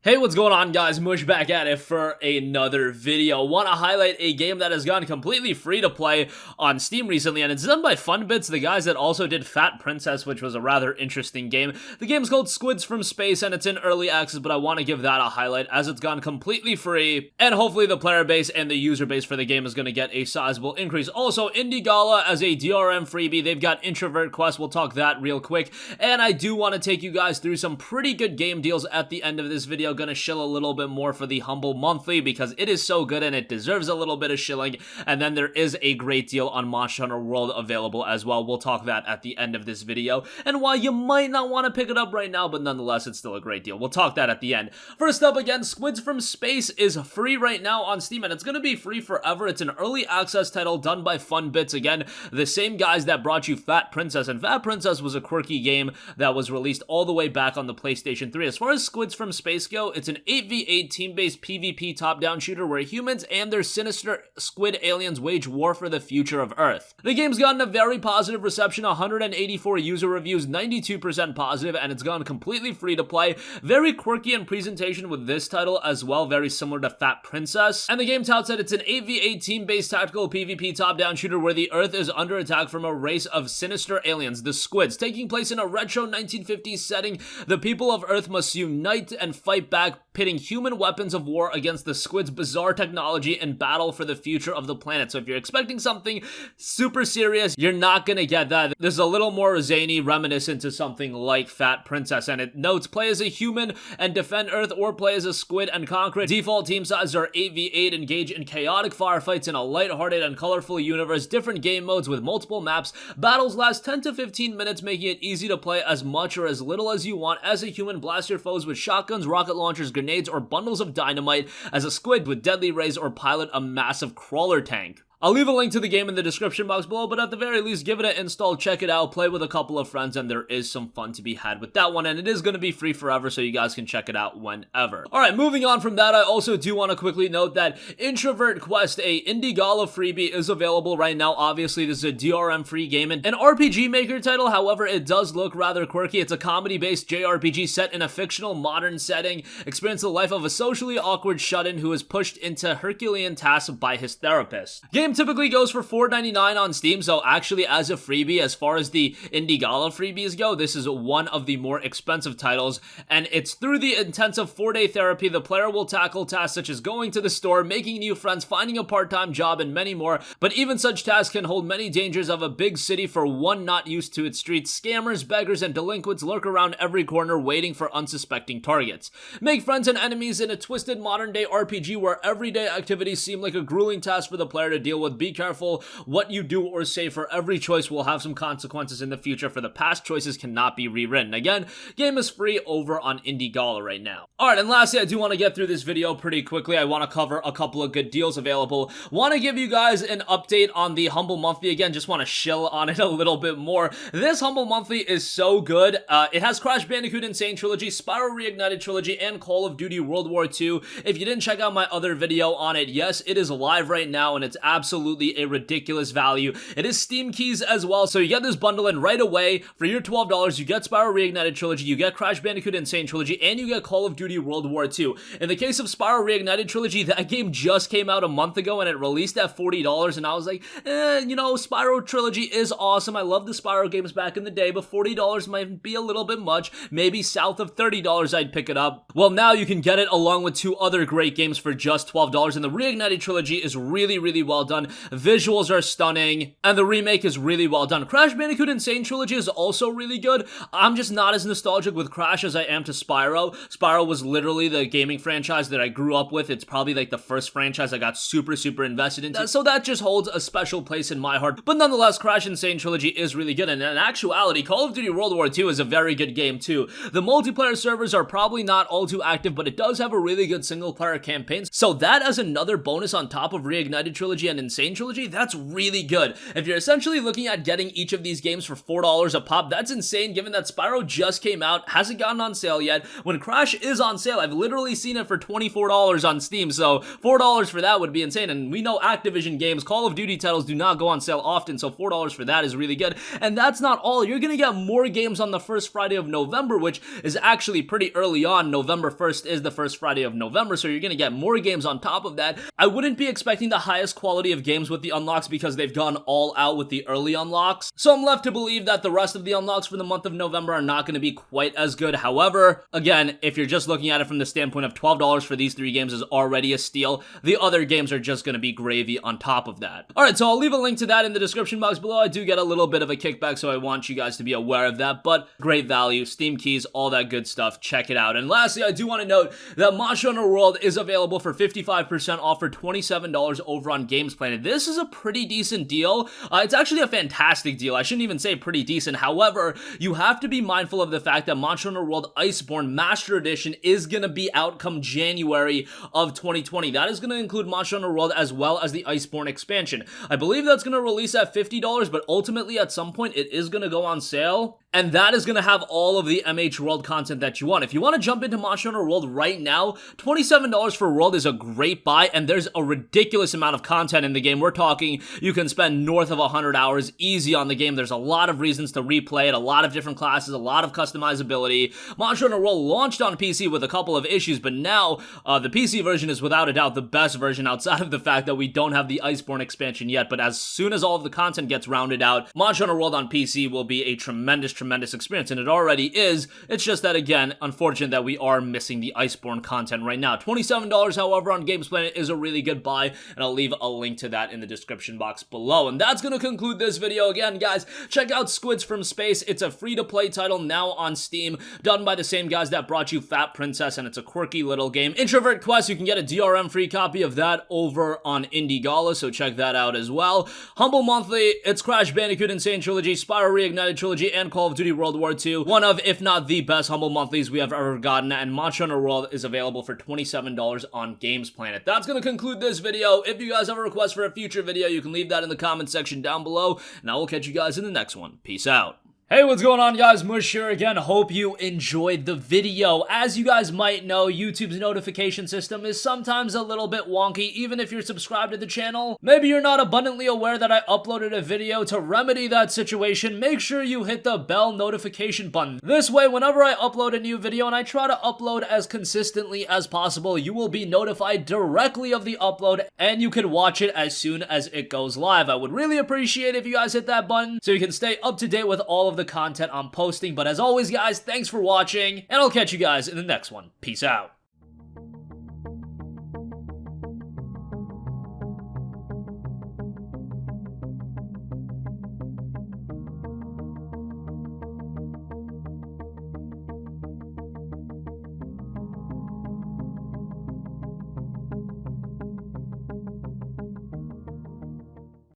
Hey, what's going on, guys? Mush back at it for another video. Want to highlight a game that has gone completely free to play on Steam recently, and it's done by Funbits, the guys that also did Fat Princess, which was a rather interesting game. The game's called Squids from Space, and it's in early access, but I want to give that a highlight as it's gone completely free, and hopefully the player base and the user base for the game is going to get a sizable increase. Also, Indie Gala as a DRM freebie, they've got Introvert Quest, we'll talk that real quick, and I do want to take you guys through some pretty good game deals at the end of this video. Gonna shill a little bit more for the Humble Monthly because it is so good and it deserves a little bit of shilling, and then there is a great deal on Monster Hunter World available as well. We'll talk that at the end of this video, and while you might not want to pick it up right now, but nonetheless it's still a great deal, we'll talk that at the end. First up, again, Squids from Space is free right now on Steam, and it's gonna be free forever. It's an early access title done by Funbits, again, the same guys that brought you Fat Princess, and Fat Princess was a quirky game that was released all the way back on the PlayStation 3. As far as Squids from Space go, it's an 8v8 team-based PvP top-down shooter where humans and their sinister squid aliens wage war for the future of Earth. The game's gotten a very positive reception, 184 user reviews, 92% positive, and it's gone completely free to play. Very quirky in presentation with this title as well, very similar to Fat Princess. And the game touts that it's an 8v8 team-based tactical PvP top-down shooter where the Earth is under attack from a race of sinister aliens, the Squids. Taking place in a retro 1950s setting, the people of Earth must unite and fight back, pitting human weapons of war against the Squid's bizarre technology and battle for the future of the planet. So if you're expecting something super serious, you're not gonna get that. This is a little more zany, reminiscent to something like Fat Princess, and it notes play as a human and defend Earth, or play as a squid and conquer it. Default team sizes are 8v8, engage in chaotic firefights in a lighthearted and colorful universe, different game modes with multiple maps. Battles last 10 to 15 minutes, making it easy to play as much or as little as you want. As a human, blast your foes with shotguns, rocket launchers, grenades, or bundles of dynamite. As a squid with deadly rays, or pilot a massive crawler tank. I'll leave a link to the game in the description box below, but at the very least, give it an install, check it out, play with a couple of friends, and there is some fun to be had with that one, and it is going to be free forever, so you guys can check it out whenever. Alright, moving on from that, I also do want to quickly note that Introvert Quest, a Indie Gala freebie, is available right now. Obviously, this is a DRM-free game, and an RPG Maker title, however, it does look rather quirky. It's a comedy-based JRPG set in a fictional modern setting. Experience the life of a socially awkward shut-in who is pushed into Herculean tasks by his therapist. Game typically goes for $4.99 on Steam, so actually as a freebie, as far as the Indie Gala freebies go, this is one of the more expensive titles, and it's through the intensive 4-day therapy. The player will tackle tasks such as going to the store, making new friends, finding a part-time job, and many more, but even such tasks can hold many dangers of a big city for one not used to its streets. Scammers, beggars, and delinquents lurk around every corner waiting for unsuspecting targets. Make friends and enemies in a twisted modern-day RPG where everyday activities seem like a grueling task for the player to deal with. Be careful what you do or say, for every choice will have some consequences in the future, for the past choices cannot be rewritten. Again, game is free over on Indie Gala right now. Alright, and lastly, I do want to get through this video pretty quickly. I want to cover a couple of good deals available. Want to give you guys an update on the Humble Monthly. Again, just want to shill on it a little bit more. This Humble Monthly is so good. It has Crash Bandicoot Insane Trilogy, Spyro Reignited Trilogy, and Call of Duty World War II. If you didn't check out my other video on it, yes, it is live right now, and it's absolutely a ridiculous value. It is Steam keys as well, so you get this bundle in right away. For your $12, you get Spyro Reignited Trilogy, you get Crash Bandicoot Insane Trilogy, and you get Call of Duty World War II. In the case of Spyro Reignited Trilogy, that game just came out a month ago, and it released at $40, and I was like, you know, Spyro Trilogy is awesome. I love the Spyro games back in the day, but $40 might be a little bit much. Maybe south of $30 I'd pick it up. Well, now you can get it along with two other great games for just $12, and the Reignited Trilogy is really, really well done. Visuals are stunning, and the remake is really well done. Crash Bandicoot Insane Trilogy is also really good. I'm just not as nostalgic with Crash as I am to Spyro. Spyro was literally the gaming franchise that I grew up with. It's probably like the first franchise I got super invested in, so that just holds a special place in my heart. But nonetheless, Crash Insane Trilogy is really good, and in actuality, Call of Duty World War II is a very good game too. The multiplayer servers are probably not all too active, but it does have a really good single player campaign, so that as another bonus on top of Reignited Trilogy and Insane Trilogy, that's really good. If you're essentially looking at getting each of these games for $4 a pop, that's insane given that Spyro just came out, hasn't gotten on sale yet. When Crash is on sale, I've literally seen it for $24 on Steam, so $4 for that would be insane. And we know Activision games, Call of Duty titles do not go on sale often, so $4 for that is really good. And that's not all. You're gonna get more games on the first Friday of November, which is actually pretty early on. November 1st is the first Friday of November, so you're gonna get more games on top of that. I wouldn't be expecting the highest quality of games with the unlocks because they've gone all out with the early unlocks, so I'm left to believe that the rest of the unlocks for the month of November are not going to be quite as good. However, again, if you're just looking at it from the standpoint of $12 for these 3 games is already a steal, the other games are just going to be gravy on top of that. Alright, so I'll leave a link to that in the description box below. I do get a little bit of a kickback, so I want you guys to be aware of that, but great value, Steam keys, all that good stuff, check it out. And lastly, I do want to note that Monster Hunter World is available for 55% off for $27 over on Games Planet. This is a pretty decent deal. It's actually a fantastic deal. I shouldn't even say pretty decent. However, you have to be mindful of the fact that Monster Hunter World Iceborne Master Edition is going to be out come January of 2020. That is going to include Monster Hunter World as well as the Iceborne expansion. I believe that's going to release at $50, but ultimately at some point it is going to go on sale. And that is going to have all of the MH World content that you want. If you want to jump into Monster Hunter World right now, $27 for World is a great buy, and there's a ridiculous amount of content in the game. We're talking, you can spend north of 100 hours easy on the game. There's a lot of reasons to replay it, a lot of different classes, a lot of customizability. Monster Hunter World launched on PC with a couple of issues, but now the PC version is without a doubt the best version outside of the fact that we don't have the Iceborne expansion yet. But as soon as all of the content gets rounded out, Monster Hunter World on PC will be a tremendous experience, and it already is. It's just that, again, unfortunate that we are missing the Iceborne content right now. $27, however, on Games Planet is a really good buy, and I'll leave a link to that in the description box below. And that's going to conclude this video. Again, guys, check out Squids from Space. It's a free-to-play title now on Steam, done by the same guys that brought you Fat Princess, and it's a quirky little game. Introvert Quest, you can get a DRM-free copy of that over on Indiegala, so check that out as well. Humble Monthly, it's Crash Bandicoot Insane Trilogy, Spyro Reignited Trilogy, and Call of Duty World War II. One of, if not the best Humble Monthlies we have ever gotten, and Monster Hunter World is available for $27 on Games Planet. That's going to conclude this video. If you guys have a request for a future video, you can leave that in the comment section down below, and I will catch you guys in the next one. Peace out. Hey, what's going on, guys? Mush here again. Hope you enjoyed the video. As you guys might know, YouTube's notification system is sometimes a little bit wonky, even if you're subscribed to the channel. Maybe you're not abundantly aware that I uploaded a video. To remedy that situation, make sure you hit the bell notification button. This way, whenever I upload a new video, and I try to upload as consistently as possible, you will be notified directly of the upload, and you can watch it as soon as it goes live. I would really appreciate if you guys hit that button so you can stay up to date with all of the content I'm posting. But as always, guys, thanks for watching, and I'll catch you guys in the next one. Peace out.